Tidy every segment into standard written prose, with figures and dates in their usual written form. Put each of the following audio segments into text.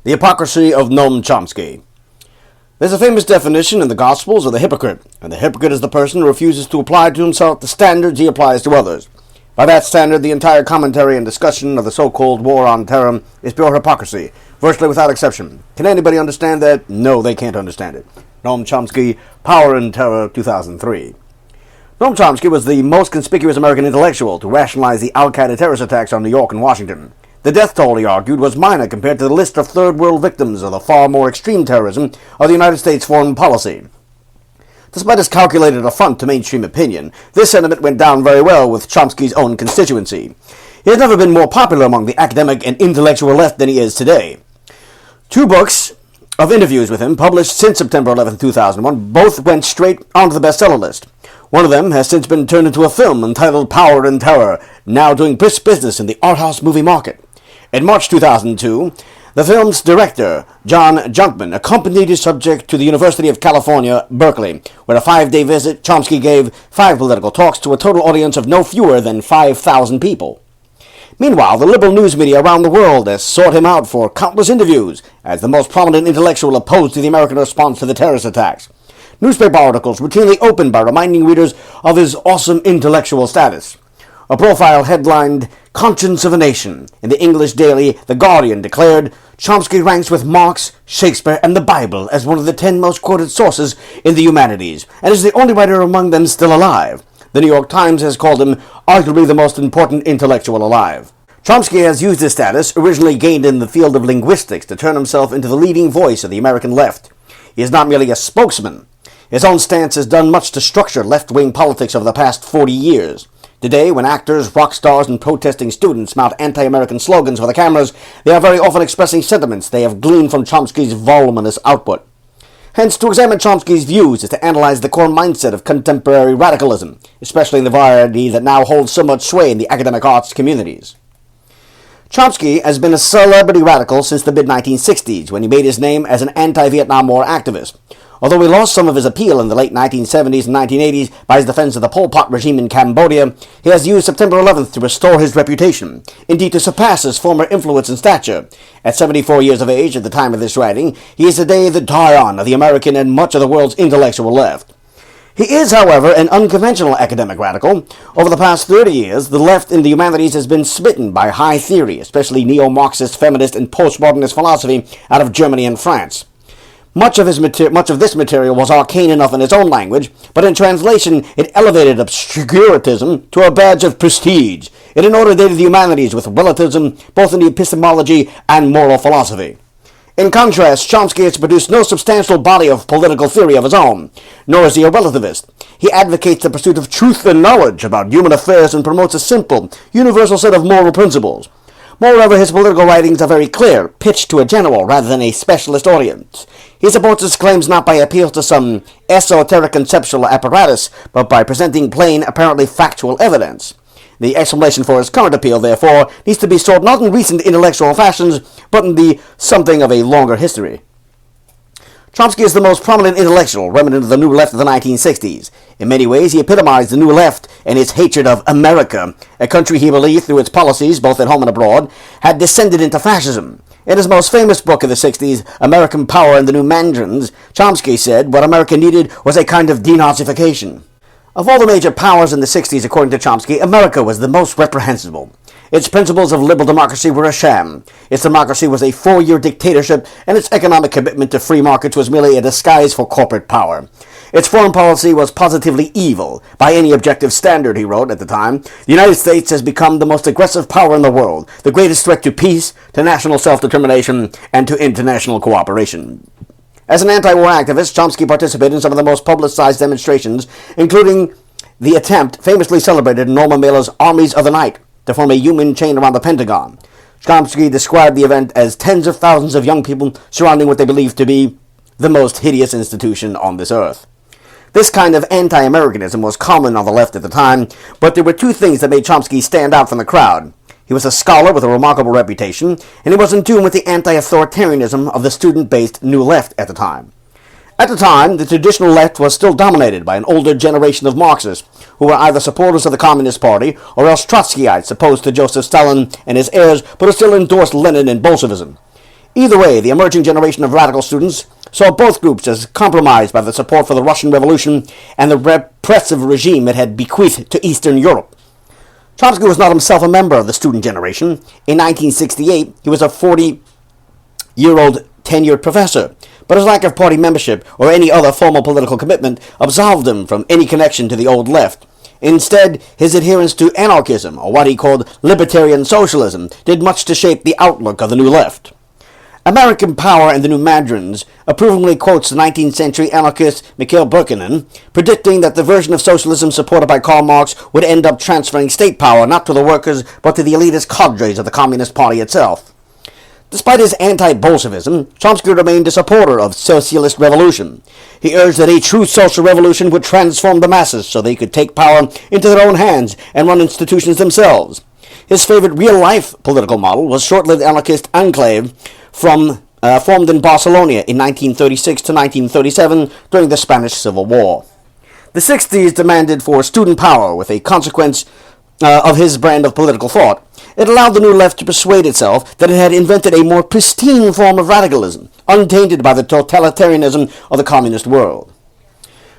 The Hypocrisy of Noam Chomsky. There's a famous definition in the Gospels of the hypocrite, and the hypocrite is the person who refuses to apply to himself the standards he applies to others. By that standard, the entire commentary and discussion of the so-called war on terror is pure hypocrisy, virtually without exception. Can anybody understand that? No, they can't understand it. Noam Chomsky, Power and Terror, 2003. Noam Chomsky was the most conspicuous American intellectual to rationalize the al-Qaeda terrorist attacks on New York and Washington. The death toll, he argued, was minor compared to the list of third-world victims of the far more extreme terrorism of the United States foreign policy. Despite his calculated affront to mainstream opinion, this sentiment went down very well with Chomsky's own constituency. He has never been more popular among the academic and intellectual left than he is today. 2 books of interviews with him, published since September 11, 2001, both went straight onto the bestseller list. One of them has since been turned into a film entitled Power and Terror, now doing brisk business in the art house movie market. In March 2002, the film's director, John Junkman, accompanied his subject to the University of California, Berkeley, where a 5-day visit, Chomsky gave 5 political talks to a total audience of no fewer than 5,000 people. Meanwhile, the liberal news media around the world has sought him out for countless interviews as the most prominent intellectual opposed to the American response to the terrorist attacks. Newspaper articles routinely opened by reminding readers of his awesome intellectual status. A profile headlined, "Conscience of a Nation," in the English daily The Guardian declared, Chomsky ranks with Marx, Shakespeare, and the Bible as one of the 10 most quoted sources in the humanities, and is the only writer among them still alive. The New York Times has called him arguably the most important intellectual alive. Chomsky has used his status, originally gained in the field of linguistics, to turn himself into the leading voice of the American left. He is not merely a spokesman. His own stance has done much to structure left-wing politics over the past 40 years. Today, when actors, rock stars, and protesting students mount anti-American slogans for the cameras, they are very often expressing sentiments they have gleaned from Chomsky's voluminous output. Hence, to examine Chomsky's views is to analyze the core mindset of contemporary radicalism, especially in the variety that now holds so much sway in the academic arts communities. Chomsky has been a celebrity radical since the mid-1960s, when he made his name as an anti-Vietnam War activist. Although he lost some of his appeal in the late 1970s and 1980s by his defense of the Pol Pot regime in Cambodia, he has used September 11th to restore his reputation, indeed to surpass his former influence and stature. At 74 years of age at the time of this writing, he is today the scion of the American and much of the world's intellectual left. He is, however, an unconventional academic radical. Over the past 30 years, the left in the humanities has been smitten by high theory, especially neo-Marxist, feminist, and postmodernist philosophy out of Germany and France. Much of this material was arcane enough in its own language, but in translation it elevated obscurantism to a badge of prestige. It inundated the humanities with relativism, both in the epistemology and moral philosophy. In contrast, Chomsky has produced no substantial body of political theory of his own, nor is he a relativist. He advocates the pursuit of truth and knowledge about human affairs and promotes a simple, universal set of moral principles. Moreover, his political writings are very clear, pitched to a general rather than a specialist audience. He supports his claims not by appeal to some esoteric conceptual apparatus, but by presenting plain, apparently factual evidence. The explanation for his current appeal, therefore, needs to be sought not in recent intellectual fashions, but in the something of a longer history. Chomsky is the most prominent intellectual remnant of the New Left of the 1960s. In many ways, he epitomized the New Left and its hatred of America, a country he believed, through its policies, both at home and abroad, had descended into fascism. In his most famous book of the 60s, American Power and the New Mandarins, Chomsky said what America needed was a kind of denazification. Of all the major powers in the 60s, according to Chomsky, America was the most reprehensible. Its principles of liberal democracy were a sham. Its democracy was a 4-year dictatorship, and its economic commitment to free markets was merely a disguise for corporate power. Its foreign policy was positively evil. By any objective standard, he wrote at the time, the United States has become the most aggressive power in the world, the greatest threat to peace, to national self-determination, and to international cooperation. As an anti-war activist, Chomsky participated in some of the most publicized demonstrations, including the attempt, famously celebrated in Norman Mailer's Armies of the Night, to form a human chain around the Pentagon. Chomsky described the event as tens of thousands of young people surrounding what they believed to be the most hideous institution on this earth. This kind of anti-Americanism was common on the left at the time, but there were 2 things that made Chomsky stand out from the crowd. He was a scholar with a remarkable reputation, and he was in tune with the anti-authoritarianism of the student-based New Left at the time. At the time, the traditional left was still dominated by an older generation of Marxists, who were either supporters of the Communist Party or else Trotskyites opposed to Joseph Stalin and his heirs, but who still endorsed Lenin and Bolshevism. Either way, the emerging generation of radical students saw both groups as compromised by the support for the Russian Revolution and the repressive regime it had bequeathed to Eastern Europe. Chomsky was not himself a member of the student generation. In 1968, he was a 40-year-old tenured professor, but his lack of party membership or any other formal political commitment absolved him from any connection to the old left. Instead, his adherence to anarchism, or what he called libertarian socialism, did much to shape the outlook of the New Left. American Power and the New Mandarins approvingly quotes the 19th century anarchist Mikhail Bakunin, predicting that the version of socialism supported by Karl Marx would end up transferring state power not to the workers but to the elitist cadres of the Communist Party itself. Despite his anti-Bolshevism, Chomsky remained a supporter of socialist revolution. He urged that a true social revolution would transform the masses so they could take power into their own hands and run institutions themselves. His favorite real-life political model was short-lived anarchist Enclave formed in Barcelona in 1936 to 1937 during the Spanish Civil War. The 60s demanded for student power with a consequence of his brand of political thought. It allowed the New Left to persuade itself that it had invented a more pristine form of radicalism, untainted by the totalitarianism of the communist world.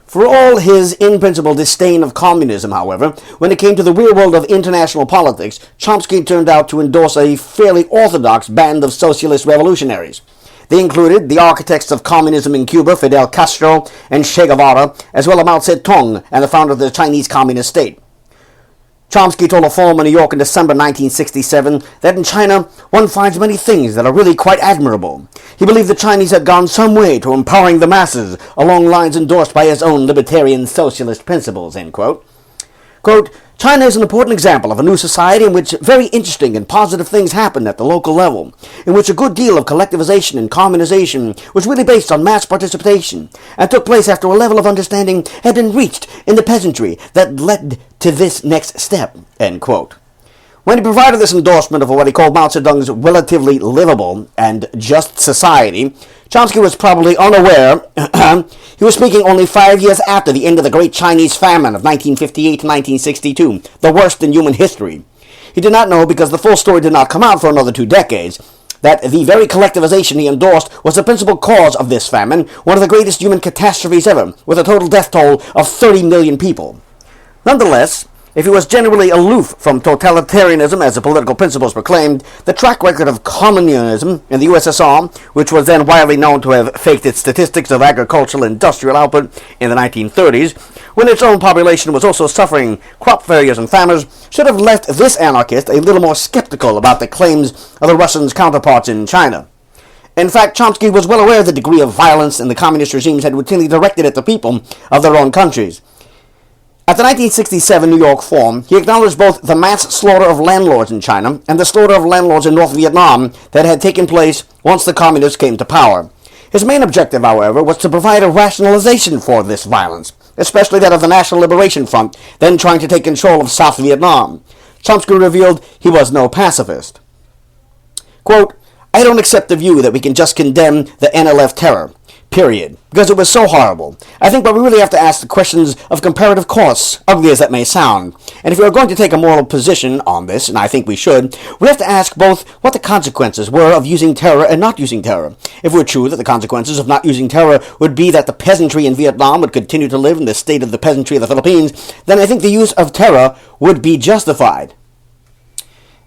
For all his in-principle disdain of communism, however, when it came to the real world of international politics, Chomsky turned out to endorse a fairly orthodox band of socialist revolutionaries. They included the architects of communism in Cuba, Fidel Castro and Che Guevara, as well as Mao Zedong and the founder of the Chinese Communist State. Chomsky told a forum in New York in December 1967 that in China one finds many things that are really quite admirable. He believed the Chinese had gone some way to empowering the masses along lines endorsed by his own libertarian socialist principles, end quote. Quote, China is an important example of a new society in which very interesting and positive things happen at the local level, in which a good deal of collectivization and communization was really based on mass participation, and took place after a level of understanding had been reached in the peasantry that led to this next step, end quote. When he provided this endorsement of what he called Mao Zedong's relatively livable and just society, Chomsky was probably unaware he was speaking only 5 years after the end of the Great Chinese Famine of 1958 to 1962, the worst in human history. He did not know, because the full story did not come out for another 2 decades, that the very collectivization he endorsed was the principal cause of this famine, one of the greatest human catastrophes ever, with a total death toll of 30 million people. Nonetheless, if he was generally aloof from totalitarianism as the political principles proclaimed, the track record of communism in the USSR, which was then widely known to have faked its statistics of agricultural industrial output in the 1930s, when its own population was also suffering crop failures and famines, should have left this anarchist a little more skeptical about the claims of the Russians' counterparts in China. In fact, Chomsky was well aware of the degree of violence the communist regimes had routinely directed at the people of their own countries. At the 1967 New York Forum, he acknowledged both the mass slaughter of landlords in China and the slaughter of landlords in North Vietnam that had taken place once the communists came to power. His main objective, however, was to provide a rationalization for this violence, especially that of the National Liberation Front, then trying to take control of South Vietnam. Chomsky revealed he was no pacifist. Quote, I don't accept the view that we can just condemn the NLF terror. Period. Because it was so horrible. I think that we really have to ask the questions of comparative costs, ugly as that may sound. And if we are going to take a moral position on this, and I think we should, we have to ask both what the consequences were of using terror and not using terror. If it were true that the consequences of not using terror would be that the peasantry in Vietnam would continue to live in the state of the peasantry of the Philippines, then I think the use of terror would be justified.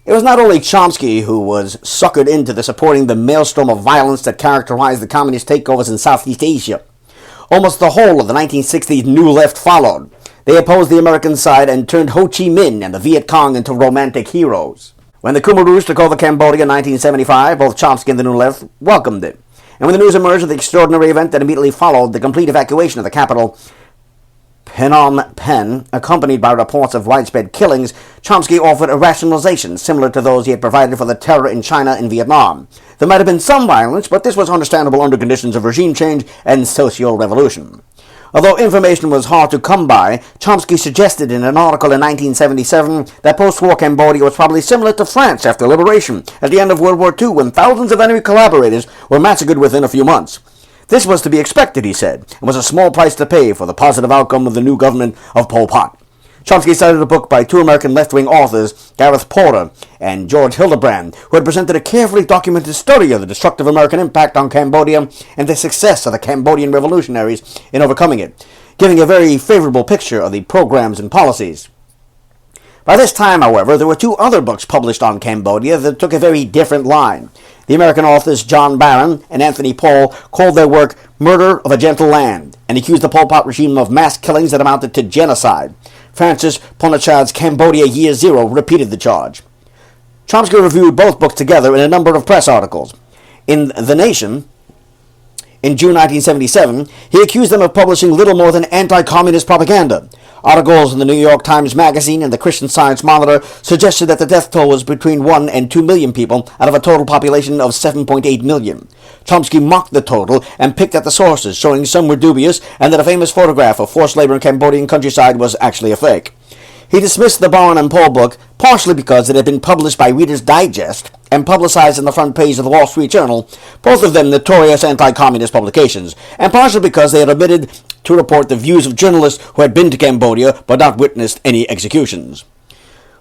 It was not only Chomsky who was suckered into supporting the maelstrom of violence that characterized the communist takeovers in Southeast Asia. Almost the whole of the 1960s New Left followed. They opposed the American side and turned Ho Chi Minh and the Viet Cong into romantic heroes. When the Khmer Rouge took over Cambodia in 1975, both Chomsky and the New Left welcomed it. And when the news emerged of the extraordinary event that immediately followed, the complete evacuation of the capital, Phnom Penh, accompanied by reports of widespread killings, Chomsky offered a rationalization similar to those he had provided for the terror in China and Vietnam. There might have been some violence, but this was understandable under conditions of regime change and social revolution. Although information was hard to come by, Chomsky suggested in an article in 1977 that post-war Cambodia was probably similar to France after liberation at the end of World War II, when thousands of enemy collaborators were massacred within a few months. This was to be expected, he said, and was a small price to pay for the positive outcome of the new government of Pol Pot. Chomsky cited a book by two American left-wing authors, Gareth Porter and George Hildebrand, who had presented a carefully documented study of the destructive American impact on Cambodia and the success of the Cambodian revolutionaries in overcoming it, giving a very favorable picture of the programs and policies. By this time, however, there were two other books published on Cambodia that took a very different line. The American authors John Barron and Anthony Paul called their work Murder of a Gentle Land and accused the Pol Pot regime of mass killings that amounted to genocide. Francis Ponachad's Cambodia Year Zero repeated the charge. Chomsky reviewed both books together in a number of press articles. In The Nation, in June 1977, he accused them of publishing little more than anti-communist propaganda. Articles in the New York Times Magazine and the Christian Science Monitor suggested that the death toll was between 1 and 2 million people out of a total population of 7.8 million. Chomsky mocked the total and picked at the sources, showing some were dubious and that a famous photograph of forced labor in Cambodian countryside was actually a fake. He dismissed the Barron and Paul book partially because it had been published by Reader's Digest and publicized on the front page of the Wall Street Journal, both of them notorious anti-communist publications, and partially because they had omitted to report the views of journalists who had been to Cambodia but not witnessed any executions.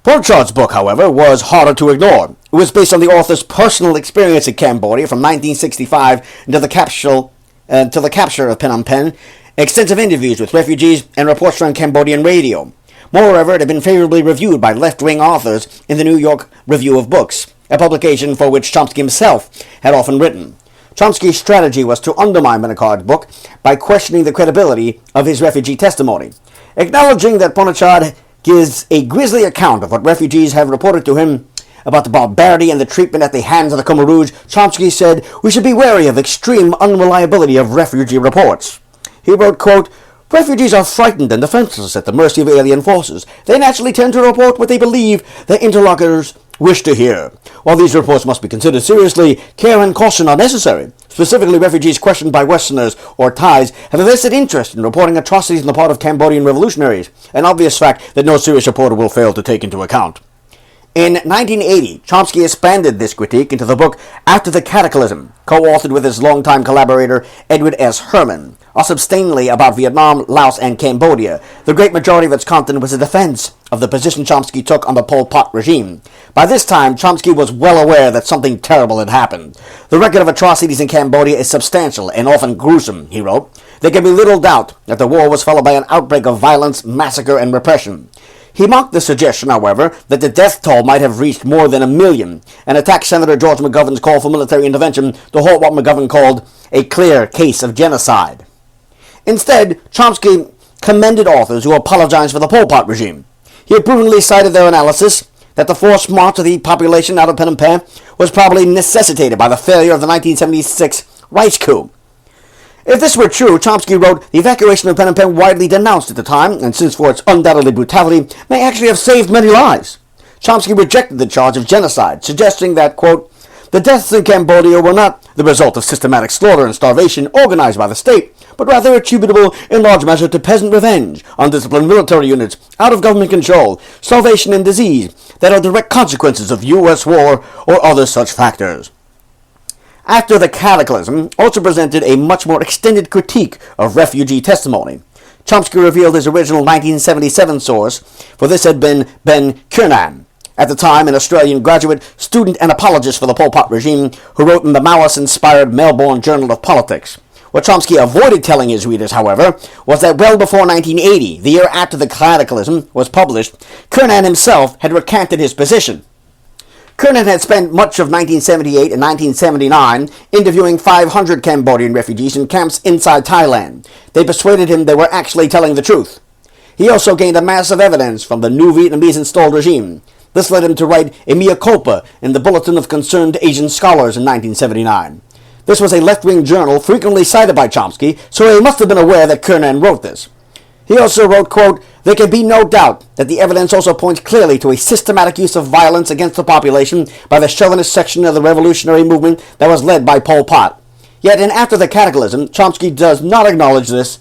Porchard's book, however, was harder to ignore. It was based on the author's personal experience in Cambodia from 1965 until the capture of Phnom Penh, extensive interviews with refugees, and reports on Cambodian radio. Moreover, it had been favorably reviewed by left-wing authors in the New York Review of Books, a publication for which Chomsky himself had often written. Chomsky's strategy was to undermine Ponachad's book by questioning the credibility of his refugee testimony. Acknowledging that Ponachad gives a grisly account of what refugees have reported to him about the barbarity and the treatment at the hands of the Khmer Rouge, Chomsky said, "We should be wary of extreme unreliability of refugee reports." He wrote, quote, "Refugees are frightened and defenseless at the mercy of alien forces. They naturally tend to report what they believe their interlocutors wish to hear. While these reports must be considered seriously, care and caution are necessary. Specifically, refugees questioned by Westerners or Thais have a vested interest in reporting atrocities on the part of Cambodian revolutionaries, an obvious fact that no serious reporter will fail to take into account." In 1980, Chomsky expanded this critique into the book After the Cataclysm, co-authored with his longtime collaborator Edward S. Herman. Substantially about Vietnam, Laos, and Cambodia. The great majority of its content was a defense of the position Chomsky took on the Pol Pot regime. By this time, Chomsky was well aware that something terrible had happened. "The record of atrocities in Cambodia is substantial and often gruesome," he wrote. "There can be little doubt that the war was followed by an outbreak of violence, massacre, and repression." He mocked the suggestion, however, that the death toll might have reached more than 1 million, and attacked Senator George McGovern's call for military intervention to halt what McGovern called a clear case of genocide. Instead, Chomsky commended authors who apologized for the Pol Pot regime. He approvingly cited their analysis that the forced march of the population out of Phnom Penh was probably necessitated by the failure of the 1976 rice coup. If this were true, Chomsky wrote, "The evacuation of Phnom Penh, widely denounced at the time, and since for its undoubtedly brutality, may actually have saved many lives." Chomsky rejected the charge of genocide, suggesting that, quote, "The deaths in Cambodia were not the result of systematic slaughter and starvation organized by the state, but rather attributable in large measure to peasant revenge, undisciplined military units, out of government control, starvation and disease that are direct consequences of U.S. war or other such factors." After the Cataclysm also presented a much more extended critique of refugee testimony. Chomsky revealed his original 1977 source, for this had been Ben Kiernan, at the time an Australian graduate, student, and apologist for the Pol Pot regime, who wrote in the Maoist-inspired Melbourne Journal of Politics. What Chomsky avoided telling his readers, however, was that well before 1980, the year after the Cataclysm was published, Kiernan himself had recanted his position. Kiernan had spent much of 1978 and 1979 interviewing 500 Cambodian refugees in camps inside Thailand. They persuaded him they were actually telling the truth. He also gained a mass of evidence from the new Vietnamese-installed regime. This led him to write a mea culpa in the Bulletin of Concerned Asian Scholars in 1979. This was a left-wing journal frequently cited by Chomsky, so he must have been aware that Kiernan wrote this. He also wrote, quote, "There can be no doubt that the evidence also points clearly to a systematic use of violence against the population by the chauvinist section of the revolutionary movement that was led by Pol Pot. Yet in After the Cataclysm, Chomsky does not acknowledge this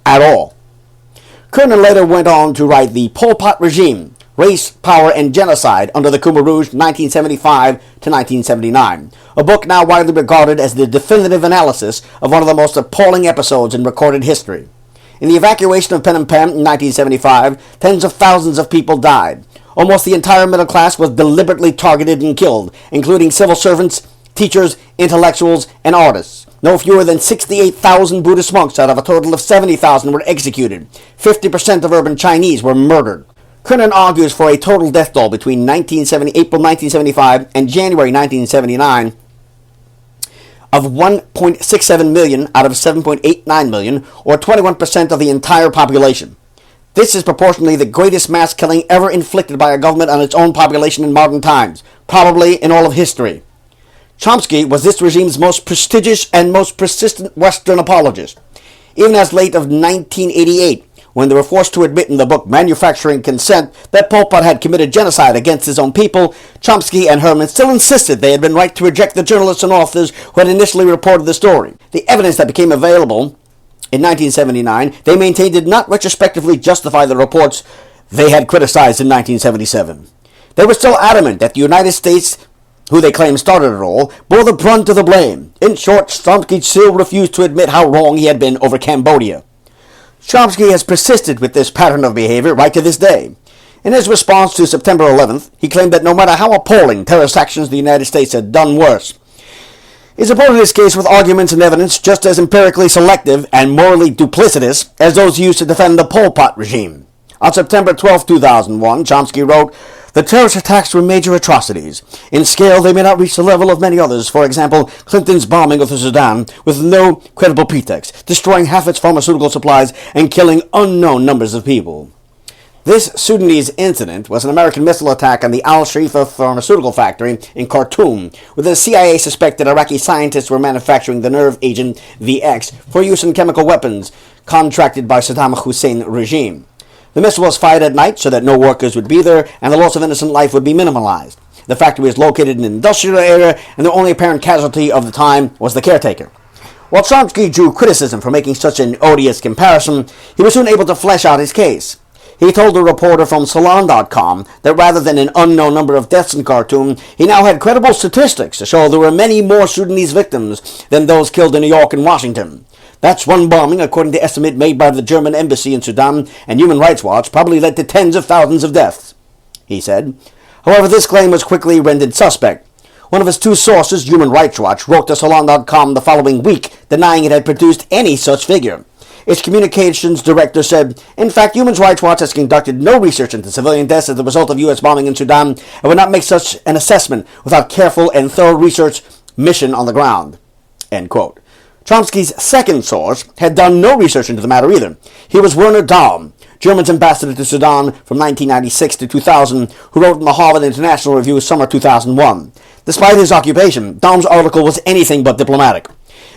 at all." Kiernan later went on to write The Pol Pot Regime, Race, Power, and Genocide under the Khmer Rouge 1975 to 1979, a book now widely regarded as the definitive analysis of one of the most appalling episodes in recorded history. In the evacuation of Phnom Penh in 1975, tens of thousands of people died. Almost the entire middle class was deliberately targeted and killed, including civil servants, teachers, intellectuals, and artists. No fewer than 68,000 Buddhist monks out of a total of 70,000 were executed. 50% of urban Chinese were murdered. Kernan argues for a total death toll between April 1975 and January 1979 of 1.67 million out of 7.89 million, or 21% of the entire population. This is proportionally the greatest mass killing ever inflicted by a government on its own population in modern times, probably in all of history. Chomsky was this regime's most prestigious and most persistent Western apologist. Even as late of 1988, when they were forced to admit in the book Manufacturing Consent that Pol Pot had committed genocide against his own people, Chomsky and Herman still insisted they had been right to reject the journalists and authors who had initially reported the story. The evidence that became available in 1979, they maintained, did not retrospectively justify the reports they had criticized in 1977. They were still adamant that the United States, who they claimed started it all, bore the brunt of the blame. In short, Chomsky still refused to admit how wrong he had been over Cambodia. Chomsky has persisted with this pattern of behavior right to this day. In his response to September 11th, he claimed that no matter how appalling terrorist actions the United States had done worse, he supported his case with arguments and evidence just as empirically selective and morally duplicitous as those used to defend the Pol Pot regime. On September 12, 2001, Chomsky wrote, "The terrorist attacks were major atrocities. In scale, they may not reach the level of many others. For example, Clinton's bombing of the Sudan with no credible pretext, destroying half its pharmaceutical supplies and killing unknown numbers of people." This Sudanese incident was an American missile attack on the Al-Sharifa pharmaceutical factory in Khartoum, where the CIA suspected Iraqi scientists were manufacturing the nerve agent VX for use in chemical weapons contracted by Saddam Hussein regime. The missile was fired at night so that no workers would be there and the loss of innocent life would be minimalized. The factory is located in an industrial area, and the only apparent casualty of the time was the caretaker. While Chomsky drew criticism for making such an odious comparison, he was soon able to flesh out his case. He told a reporter from Salon.com that rather than an unknown number of deaths in Khartoum, he now had credible statistics to show there were many more Sudanese victims than those killed in New York and Washington. That's one bombing, according to estimate made by the German embassy in Sudan and Human Rights Watch, probably led to tens of thousands of deaths, he said. However, this claim was quickly rendered suspect. One of his two sources, Human Rights Watch, wrote to Salon.com the following week, denying it had produced any such figure. Its communications director said, "In fact, Human Rights Watch has conducted no research into civilian deaths as a result of U.S. bombing in Sudan and would not make such an assessment without careful and thorough research mission on the ground." End quote. Chomsky's second source had done no research into the matter either. He was Werner Daum, German's ambassador to Sudan from 1996 to 2000, who wrote in the Harvard International Review summer 2001. Despite his occupation, Daum's article was anything but diplomatic.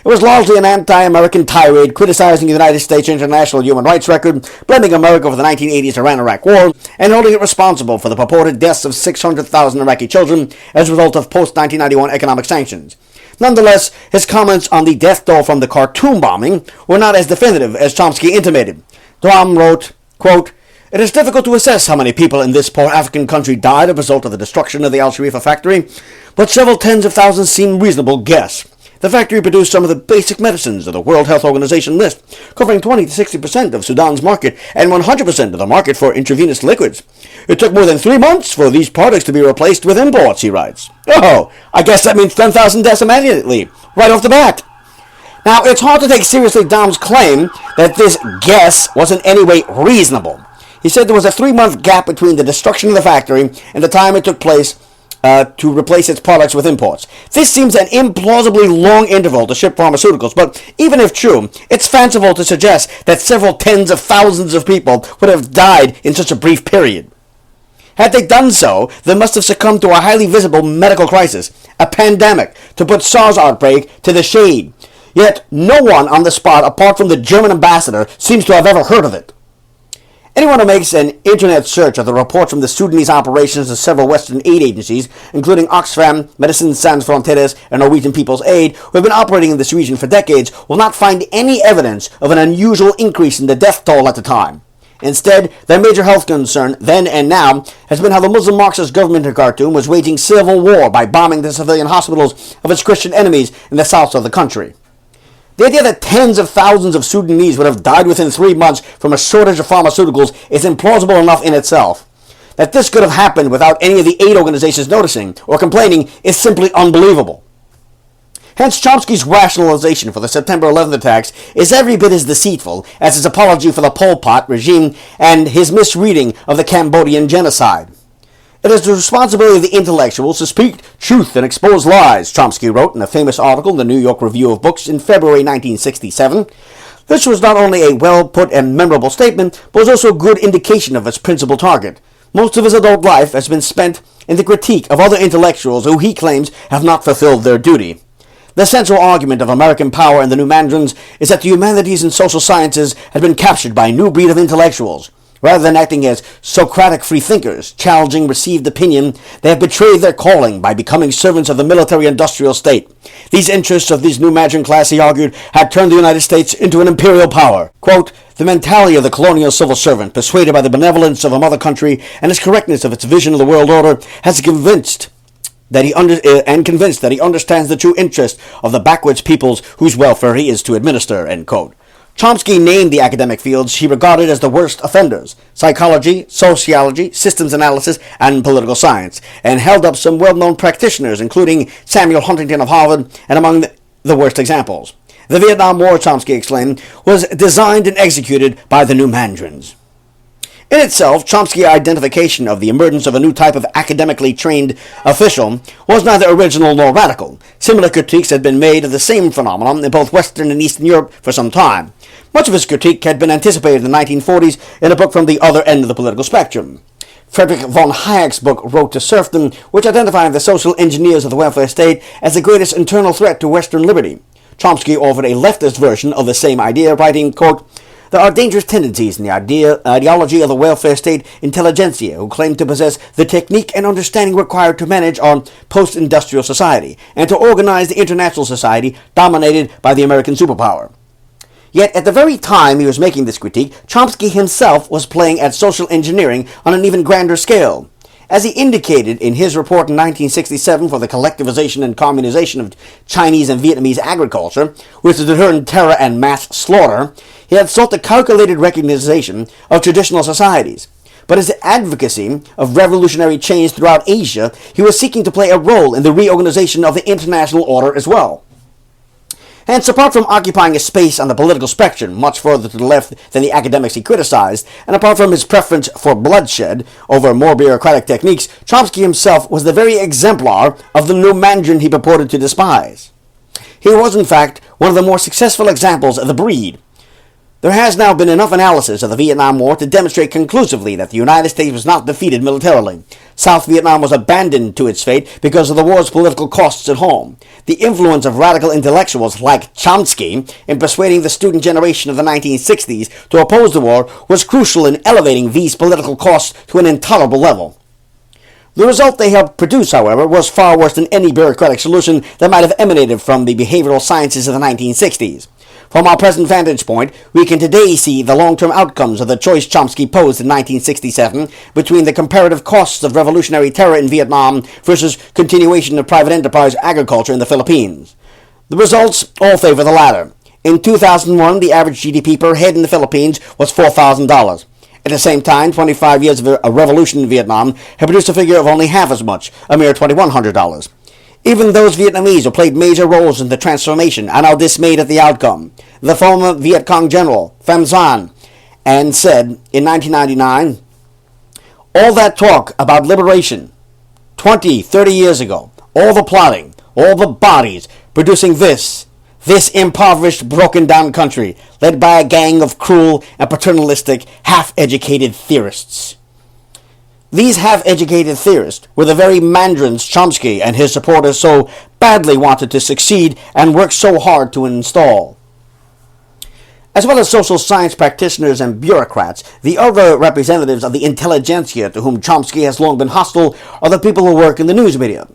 It was largely an anti-American tirade criticizing the United States international human rights record, blaming America for the 1980s Iran-Iraq War, and holding it responsible for the purported deaths of 600,000 Iraqi children as a result of post-1991 economic sanctions. Nonetheless, his comments on the death toll from the Khartoum bombing were not as definitive as Chomsky intimated. Daum wrote, quote, "It is difficult to assess how many people in this poor African country died as a result of the destruction of the Al-Sharifa factory, but several tens of thousands seem a reasonable guess. The factory produced some of the basic medicines of the World Health Organization list, covering 20 to 60% of Sudan's market and 100% of the market for intravenous liquids. It took more than 3 months for these products to be replaced with imports," he writes. Oh, I guess that means 10,000 deaths immediately, right off the bat. Now, it's hard to take seriously Daum's claim that this guess was in any way reasonable. He said there was a 3-month gap between the destruction of the factory and the time it took place to replace its products with imports. This seems an implausibly long interval to ship pharmaceuticals, but even if true, it's fanciful to suggest that several tens of thousands of people would have died in such a brief period. Had they done so, they must have succumbed to a highly visible medical crisis, a pandemic, to put SARS outbreak to the shade. Yet no one on the spot, apart from the German ambassador, seems to have ever heard of it. Anyone who makes an internet search of the reports from the Sudanese operations of several Western aid agencies, including Oxfam, Médecins Sans Frontières, and Norwegian People's Aid, who have been operating in this region for decades, will not find any evidence of an unusual increase in the death toll at the time. Instead, their major health concern, then and now, has been how the Muslim Marxist government in Khartoum was waging civil war by bombing the civilian hospitals of its Christian enemies in the south of the country. The idea that tens of thousands of Sudanese would have died within 3 months from a shortage of pharmaceuticals is implausible enough in itself. That this could have happened without any of the aid organizations noticing or complaining is simply unbelievable. Hence, Chomsky's rationalization for the September 11th attacks is every bit as deceitful as his apology for the Pol Pot regime and his misreading of the Cambodian genocide. It is the responsibility of the intellectuals to speak truth and expose lies, Chomsky wrote in a famous article in the New York Review of Books in February 1967. This was not only a well-put and memorable statement, but was also a good indication of its principal target. Most of his adult life has been spent in the critique of other intellectuals who he claims have not fulfilled their duty. The central argument of American power and the new mandarins is that the humanities and social sciences had been captured by a new breed of intellectuals. Rather than acting as Socratic freethinkers, challenging received opinion, they have betrayed their calling by becoming servants of the military-industrial state. These interests of these new Mandarin class, he argued, had turned the United States into an imperial power. Quote, the mentality of the colonial civil servant, persuaded by the benevolence of a mother country and its correctness of its vision of the world order, has convinced that he understands the true interest of the backwoods peoples whose welfare he is to administer, end quote. Chomsky named the academic fields he regarded as the worst offenders: psychology, sociology, systems analysis, and political science, and held up some well-known practitioners, including Samuel Huntington of Harvard, and among the worst examples. The Vietnam War, Chomsky explained, was designed and executed by the new mandarins. In itself, Chomsky's identification of the emergence of a new type of academically trained official was neither original nor radical. Similar critiques had been made of the same phenomenon in both Western and Eastern Europe for some time. Much of his critique had been anticipated in the 1940s in a book from the other end of the political spectrum. Friedrich von Hayek's book, Road to Serfdom, which identified the social engineers of the welfare state as the greatest internal threat to Western liberty. Chomsky offered a leftist version of the same idea, writing, quote, there are dangerous tendencies in the ideology of the welfare state intelligentsia who claim to possess the technique and understanding required to manage our post-industrial society and to organize the international society dominated by the American superpower. Yet at the very time he was making this critique, Chomsky himself was playing at social engineering on an even grander scale. As he indicated in his report in 1967 for the collectivization and communization of Chinese and Vietnamese agriculture, which is to turn terror and mass slaughter, he had sought the calculated recognition of traditional societies. But as advocacy of revolutionary change throughout Asia, he was seeking to play a role in the reorganization of the international order as well. Hence, apart from occupying a space on the political spectrum much further to the left than the academics he criticized, and apart from his preference for bloodshed over more bureaucratic techniques, Chomsky himself was the very exemplar of the new Mandarin he purported to despise. He was, in fact, one of the more successful examples of the breed. There has now been enough analysis of the Vietnam War to demonstrate conclusively that the United States was not defeated militarily. South Vietnam was abandoned to its fate because of the war's political costs at home. The influence of radical intellectuals like Chomsky in persuading the student generation of the 1960s to oppose the war was crucial in elevating these political costs to an intolerable level. The result they helped produce, however, was far worse than any bureaucratic solution that might have emanated from the behavioral sciences of the 1960s. From our present vantage point, we can today see the long-term outcomes of the choice Chomsky posed in 1967 between the comparative costs of revolutionary terror in Vietnam versus continuation of private enterprise agriculture in the Philippines. The results all favor the latter. In 2001, the average GDP per head in the Philippines was $4,000. At the same time, 25 years of a revolution in Vietnam had produced a figure of only half as much, a mere $2,100. Even those Vietnamese who played major roles in the transformation are now dismayed at the outcome. The former Viet Cong general, Pham Xuan, and said in 1999, all that talk about liberation 20, 30 years ago, all the plotting, all the bodies producing this impoverished, broken-down country, led by a gang of cruel and paternalistic, half-educated theorists. These half-educated theorists were the very mandarins Chomsky and his supporters so badly wanted to succeed and worked so hard to install. As well as social science practitioners and bureaucrats, the other representatives of the intelligentsia to whom Chomsky has long been hostile are the people who work in the news media.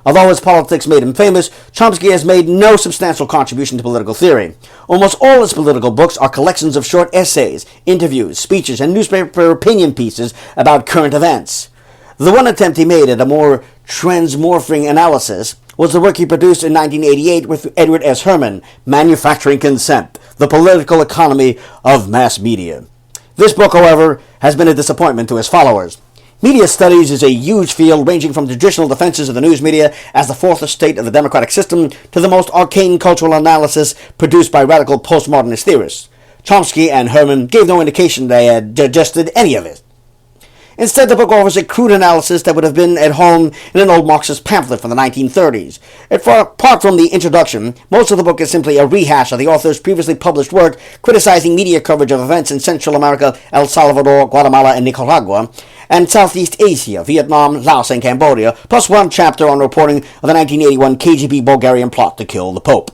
Although his politics made him famous, Chomsky has made no substantial contribution to political theory. Almost all his political books are collections of short essays, interviews, speeches, and newspaper opinion pieces about current events. The one attempt he made at a more transmorphing analysis was the work he produced in 1988 with Edward S. Herman, Manufacturing Consent, The Political Economy of Mass Media. This book, however, has been a disappointment to his followers. Media studies is a huge field ranging from traditional defenses of the news media as the fourth estate of the democratic system to the most arcane cultural analysis produced by radical postmodernist theorists. Chomsky and Herman gave no indication they had digested any of it. Instead, the book offers a crude analysis that would have been at home in an old Marxist pamphlet from the 1930s. Apart from the introduction, most of the book is simply a rehash of the author's previously published work criticizing media coverage of events in Central America, El Salvador, Guatemala, and Nicaragua, and Southeast Asia, Vietnam, Laos, and Cambodia, plus one chapter on reporting of the 1981 KGB Bulgarian plot to kill the Pope.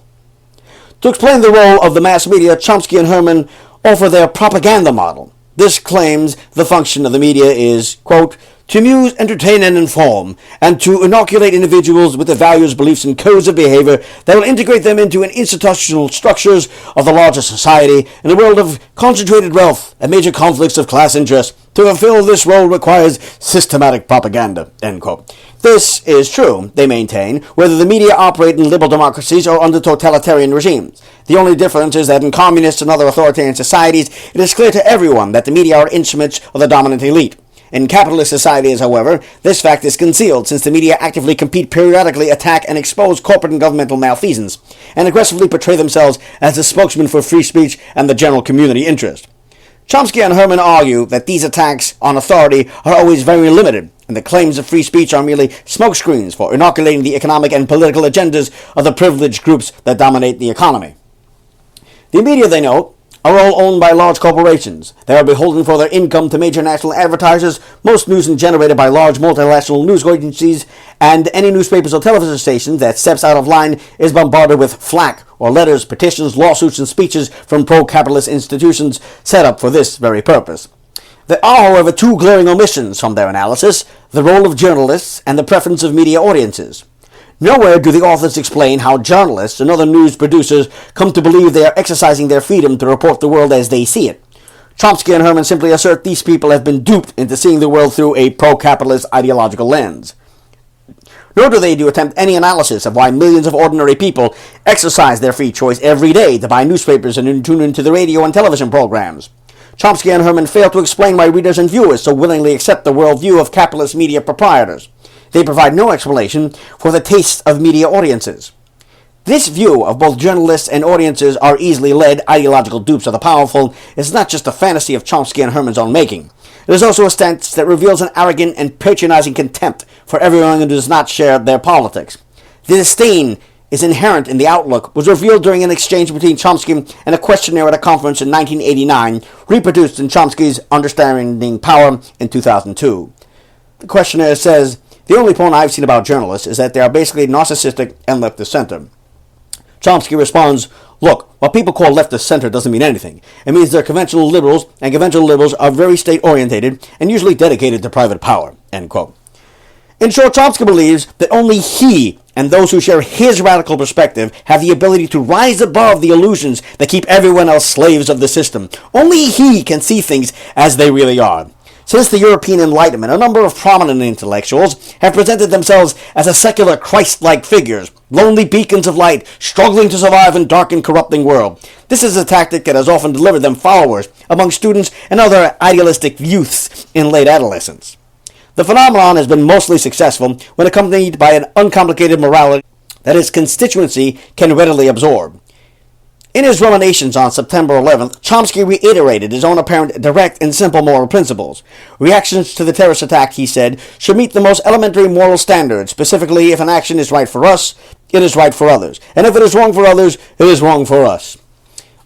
To explain the role of the mass media, Chomsky and Herman offer their propaganda model. This claims the function of the media is, quote, to amuse, entertain, and inform, and to inoculate individuals with the values, beliefs, and codes of behavior that will integrate them into an institutional structures of the larger society in a world of concentrated wealth and major conflicts of class interest. To fulfill this role requires systematic propaganda, end quote. This is true, they maintain, whether the media operate in liberal democracies or under totalitarian regimes. The only difference is that in communist and other authoritarian societies, it is clear to everyone that the media are instruments of the dominant elite. In capitalist societies, however, this fact is concealed since the media actively compete, periodically attack, and expose corporate and governmental malfeasance, and aggressively portray themselves as the spokesman for free speech and the general community interest. Chomsky and Herman argue that these attacks on authority are always very limited, and the claims of free speech are merely smokescreens for inoculating the economic and political agendas of the privileged groups that dominate the economy. The media, they note, are all owned by large corporations. They are beholden for their income to major national advertisers. Most news is generated by large multinational news agencies, and any newspapers or television station that steps out of line is bombarded with flack or letters, petitions, lawsuits, and speeches from pro-capitalist institutions set up for this very purpose. There are, however, two glaring omissions from their analysis: the role of journalists and the preference of media audiences. Nowhere do the authors explain how journalists and other news producers come to believe they are exercising their freedom to report the world as they see it. Chomsky and Herman simply assert these people have been duped into seeing the world through a pro-capitalist ideological lens. Nor do they attempt any analysis of why millions of ordinary people exercise their free choice every day to buy newspapers and tune into the radio and television programs. Chomsky and Herman fail to explain why readers and viewers so willingly accept the worldview of capitalist media proprietors. They provide no explanation for the tastes of media audiences. This view of both journalists and audiences are easily led ideological dupes of the powerful is not just a fantasy of Chomsky and Herman's own making. It is also a stance that reveals an arrogant and patronizing contempt for everyone who does not share their politics. The disdain is inherent in the outlook was revealed during an exchange between Chomsky and a questionnaire at a conference in 1989, reproduced in Chomsky's Understanding Power in 2002. The questionnaire says, "The only point I've seen about journalists is that they are basically narcissistic and left of center." Chomsky responds, "Look, what people call left of center doesn't mean anything. It means they're conventional liberals, and conventional liberals are very state-orientated and usually dedicated to private power." End quote. In short, Chomsky believes that only he and those who share his radical perspective have the ability to rise above the illusions that keep everyone else slaves of the system. Only he can see things as they really are. Since the European Enlightenment, a number of prominent intellectuals have presented themselves as a secular Christ-like figures, lonely beacons of light, struggling to survive in a dark and corrupting world. This is a tactic that has often delivered them followers among students and other idealistic youths in late adolescence. The phenomenon has been mostly successful when accompanied by an uncomplicated morality that its constituency can readily absorb. In his ruminations on September 11th, Chomsky reiterated his own apparent direct and simple moral principles. Reactions to the terrorist attack, he said, should meet the most elementary moral standards. Specifically, if an action is right for us, it is right for others. And if it is wrong for others, it is wrong for us.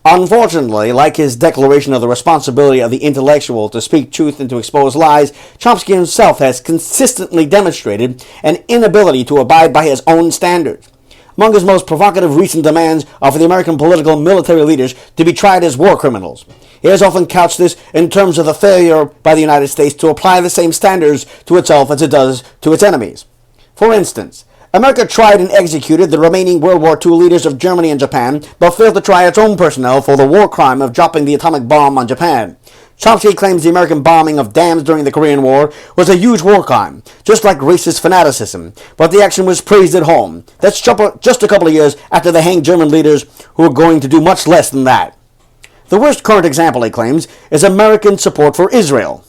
Unfortunately, like his declaration of the responsibility of the intellectual to speak truth and to expose lies, Chomsky himself has consistently demonstrated an inability to abide by his own standards. Among his most provocative recent demands are for the American political and military leaders to be tried as war criminals. He has often couched this in terms of the failure by the United States to apply the same standards to itself as it does to its enemies. For instance, America tried and executed the remaining World War II leaders of Germany and Japan, but failed to try its own personnel for the war crime of dropping the atomic bomb on Japan. Chomsky claims the American bombing of dams during the Korean War was a huge war crime, just like racist fanaticism, but the action was praised at home. That's just a couple of years after they hanged German leaders who were going to do much less than that. The worst current example, he claims, is American support for Israel.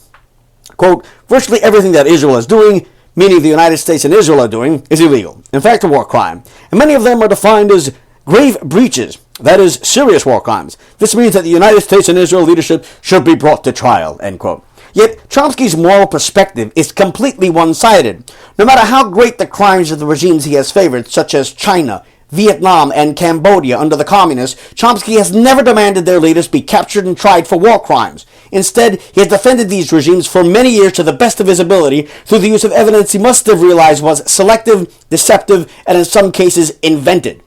Quote, virtually everything that Israel is doing, meaning the United States and Israel are doing, is illegal. In fact, a war crime. And many of them are defined as grave breaches, that is, serious war crimes. This means that the United States and Israel leadership should be brought to trial, end quote. Yet, Chomsky's moral perspective is completely one-sided. No matter how great the crimes of the regimes he has favored, such as China, Vietnam, and Cambodia under the communists, Chomsky has never demanded their leaders be captured and tried for war crimes. Instead, he has defended these regimes for many years to the best of his ability through the use of evidence he must have realized was selective, deceptive, and in some cases invented.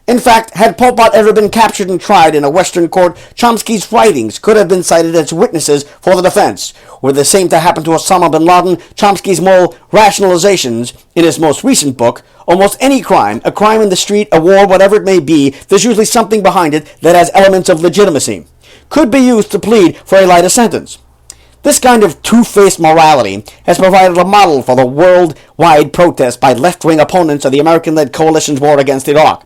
In fact, had Pol Pot ever been captured and tried in a Western court, Chomsky's writings could have been cited as witnesses for the defense. Were the same to happen to Osama bin Laden, Chomsky's moral rationalizations in his most recent book, almost any crime, a crime in the street, a war, whatever it may be, there's usually something behind it that has elements of legitimacy, could be used to plead for a lighter sentence. This kind of two-faced morality has provided a model for the worldwide protest by left-wing opponents of the American-led coalition's war against Iraq.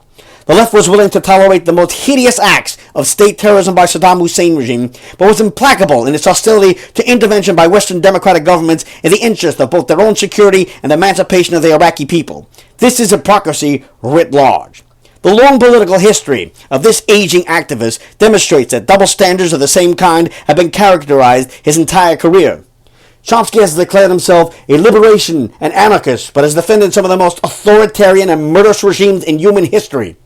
The left was willing to tolerate the most hideous acts of state terrorism by Saddam Hussein regime, but was implacable in its hostility to intervention by Western democratic governments in the interest of both their own security and the emancipation of the Iraqi people. This is hypocrisy writ large. The long political history of this aging activist demonstrates that double standards of the same kind have been characterized his entire career. Chomsky has declared himself a liberation and anarchist, but has defended some of the most authoritarian and murderous regimes in human history.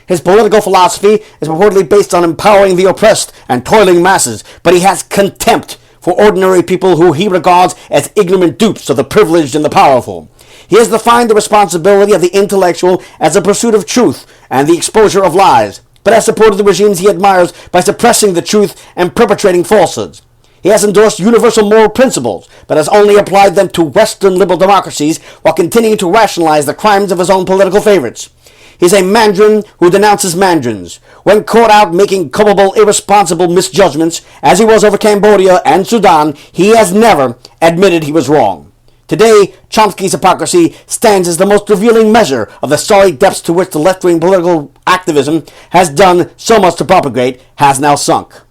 His political philosophy is purportedly based on empowering the oppressed and toiling masses, but he has contempt for ordinary people who he regards as ignorant dupes of the privileged and the powerful. He has defined the responsibility of the intellectual as a pursuit of truth and the exposure of lies, but has supported the regimes he admires by suppressing the truth and perpetrating falsehoods. He has endorsed universal moral principles, but has only applied them to Western liberal democracies while continuing to rationalize the crimes of his own political favorites. He's a mandarin who denounces mandarins. When caught out making culpable, irresponsible misjudgments, as he was over Cambodia and Sudan, he has never admitted he was wrong. Today, Chomsky's hypocrisy stands as the most revealing measure of the sorry depths to which the left-wing political activism has done so much to propagate has now sunk.